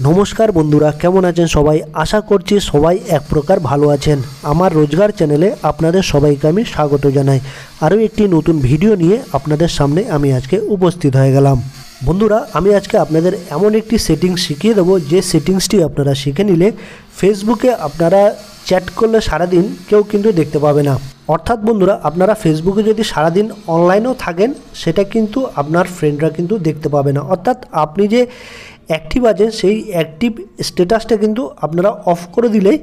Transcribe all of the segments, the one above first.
नमस्कार बंधुरा केमन आছেন सबाई आशा करছি सबाई एक प्रकार भालो आছেন। आमार रोजगार चैनेले आपनादेर सबाइके आमी स्वागत जानाई। आरो एकटी नतून भिडियो निये आपनादेर सामने आमी आजके उपस्थित हये गेलाम। बंधुरा आमी आजके आपनादेर एमन एकटी सेटिंग्स शिखिये देबो जे सेटिंग्सटी आपनारा शिखे निले फेसबुके आपनारा चैट करले सारा दिन केउ किन्तु देखते पाबे ना। अर्थात बंधुरा आपनारा फेसबुके यदि सारा दिन अनलाइनेও থাকেন सेटा किन्तु आपनार फ्रेंडरा किन्तु देखते पाबे ना। अर्थात आपनि जे एक्टिव आছেন সেই एक्टिव स्टेटासটা কিন্তু আপনারা অফ করে দিলেই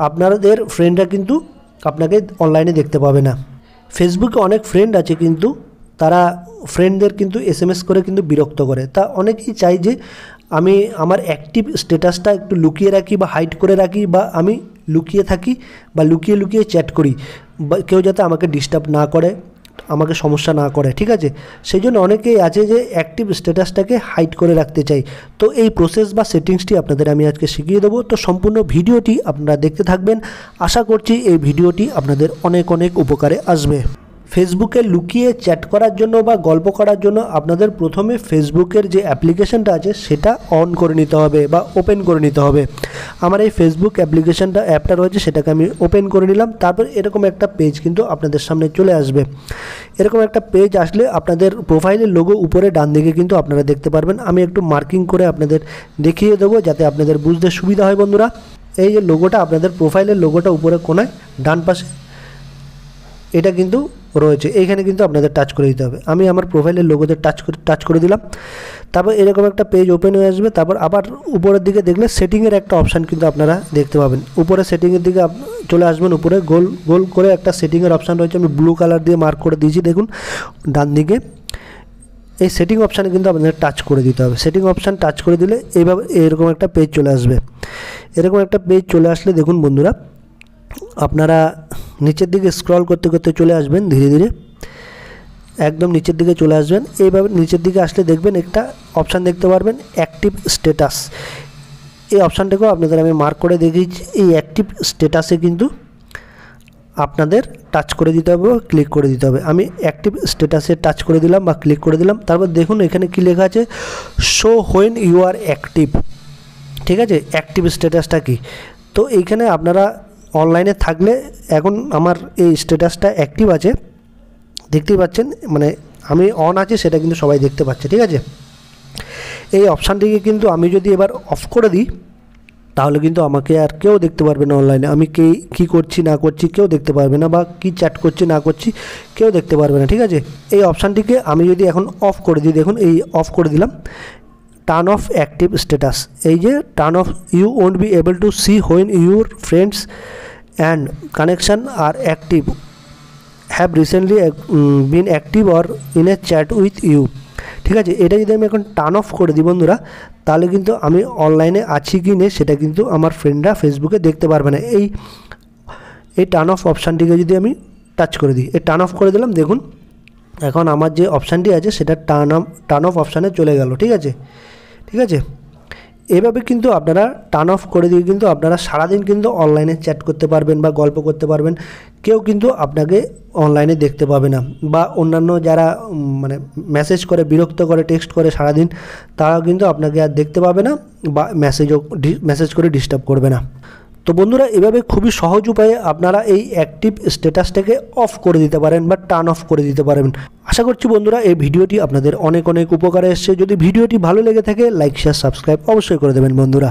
আপনাদের ফ্রেন্ডরা কিন্তু আপনাকে অনলাইনে দেখতে পাবে না। ফেসবুকে অনেক ফ্রেন্ড আছে কিন্তু তারা ফ্রেন্ডদের কিন্তু এসএমএস করে কিন্তু বিরক্ত করে। তা অনেকেই চাই যে আমি আমার অ্যাক্টিভ স্ট্যাটাসটা একটু লুকিয়ে রাখি বা হাইড করে রাখি বা আমি লুকিয়ে থাকি বা লুকিয়ে লুকিয়ে চ্যাট করি বা কেউ যাতে আমাকে ডিস্টার্ব না করে আমাকে সমস্যা না করে। ঠিক আছে, সেই জন্য অনেকেই আছে যে অ্যাক্টিভ স্ট্যাটাসটাকে হাইড করে রাখতে চাই। তো এই প্রসেস বা সেটিংসটি আপনাদের আমি আজকে শিখিয়ে দেবো। তো সম্পূর্ণ ভিডিওটি আপনারা দেখতে থাকবেন। আশা করছি এই ভিডিওটি আপনাদের অনেক অনেক উপকারে আসবে। फेसबुके लुकिए चैट करार जोन्नो बा गल्प करार जोन्नो आपनादेर प्रथमे फेसबुकेर जे एप्लीकेशनटा आछे सेटा अन करे निते होबे बा ओपेन करे निते होबे। आमार एई फेसबुक एप्लीकेशनटा ऐपटा रयेछे सेटाके आमि ओपेन करे निलाम। तारपर एरकम एकटा पेज किन्तु आपनादेर सामने चले आसबे। एरकम एकटा पेज आसले आपनादेर प्रोफाइलेर लोगो ऊपरे डान दिके किन्तु आपनारा देखते पारबेन। आमि एकटु मार्किंग करे आपनादेर देखिए देबो जाते आपनादेर बुझते सुविधा हय। बंधुरा এই যে লোগোটা আপনাদের প্রোফাইলের লোগোটা উপরে কোণায় ডান পাশে এটা কিন্তু রয়েছে, এইখানে কিন্তু আপনাদের টাচ করে দিতে হবে। আমি আমার প্রোফাইলের লোগোতে টাচ করে দিলাম। তারপর এরকম একটা পেজ ওপেন হয়ে আসবে। তারপর আবার উপরের দিকে দেখলে সেটিংয়ের একটা অপশান কিন্তু আপনারা দেখতে পাবেন। উপরে সেটিংয়ের দিকে চলে আসবেন। উপরে গোল গোল করে একটা সেটিংয়ের অপশান রয়েছে, আমি ব্লু কালার দিয়ে মার্ক করে দিয়েছি দেখুন ডান দিকে। এই সেটিং অপশানে কিন্তু আপনাদের টাচ করে দিতে হবে। সেটিং অপশান টাচ করে দিলে এইভাবে এরকম একটা পেজ চলে আসবে। এরকম একটা পেজ চলে আসলে দেখুন বন্ধুরা আপনারা নিচের দিকে স্ক্রল করতে করতে চলে আসবেন ধীরে ধীরে একদম নিচের দিকে চলে আসবেন। এইভাবে নিচের দিকে আসলে দেখবেন একটা অপশান দেখতে পারবেন অ্যাক্টিভ স্ট্যাটাস। এই অপশানটাকেও আপনাদের আমি মার্ক করে দেখিয়েছি। এই অ্যাক্টিভ স্ট্যাটাসে কিন্তু আপনাদের টাচ করে দিতে হবে, ক্লিক করে দিতে হবে। আমি অ্যাক্টিভ স্ট্যাটাসে টাচ করে দিলাম বা ক্লিক করে দিলাম। তারপর দেখুন এখানে কি লেখা আছে, show when you are active. ঠিক আছে, অ্যাক্টিভ স্ট্যাটাসটা কি, তো এইখানে আপনারা অনলাইনে থাকলে এখন আমার এই স্ট্যাটাসটা অ্যাক্টিভ আছে দেখতেই পাচ্ছেন, মানে আমি অন আছে সেটা কিন্তু সবাই দেখতে পাচ্ছে। ঠিক আছে, এই অপশানটিকে কিন্তু আমি যদি এবার অফ করে দিই তাহলে কিন্তু আমাকে আর কেউ দেখতে পারবে না অনলাইনে। আমি কী করছি না করছি কেউ দেখতে পারবে না, বা কী চ্যাট করছি না করছি কেউ দেখতে পারবে না। ঠিক আছে, এই অপশানটিকে আমি যদি এখন অফ করে দিই, দেখুন এই অফ করে দিলাম, টার্ন অফ অ্যাক্টিভ স্ট্যাটাস। এই যে turn off, you won't be able to see when your friends and connection are active have recently been active or in a chat with you. ঠিক আছে, এটা যদি আমি এখন টার্ন অফ করে দিই বন্ধুরা তাহলে কিন্তু আমি অনলাইনে আছি কি নেই সেটা কিন্তু আমার ফ্রেন্ডরা ফেসবুকে দেখতে পারবে না। এই টার্ন অফ অপশানটিকে যদি আমি টাচ করে দিই, এই টার্ন অফ করে দিলাম, দেখুন এখন আমার যে অপশানটি আছে সেটা টার্ন অফ অপশানে চলে গেল। ঠিক আছে, ঠিক আছে, এভাবে কিন্তু আপনারা টার্ন অফ করে দিয়ে কিন্তু আপনারা সারাদিন কিন্তু অনলাইনে চ্যাট করতে পারবেন বা গল্প করতে পারবেন। কেউ কিন্তু আপনাকে অনলাইনে দেখতে পাবে না, বা অন্যান্য যারা মানে মেসেজ করে বিরক্ত করে টেক্সট করে সারাদিন তারাও কিন্তু আপনাকে আর দেখতে পাবে না বা মেসেজ করে ডিস্টার্ব করবে না। তো বন্ধুরা এভাবে খুবই সহজ উপায়ে আপনারা এই অ্যাক্টিভ স্ট্যাটাসটাকে অফ করে দিতে পারেন বা টার্ন অফ করে দিতে পারেন। আশা করছি বন্ধুরা এই ভিডিওটি আপনাদের অনেক অনেক উপকারে এসেছে। যদি ভিডিওটি ভালো লেগে থাকে লাইক শেয়ার সাবস্ক্রাইব অবশ্যই করে দেবেন বন্ধুরা।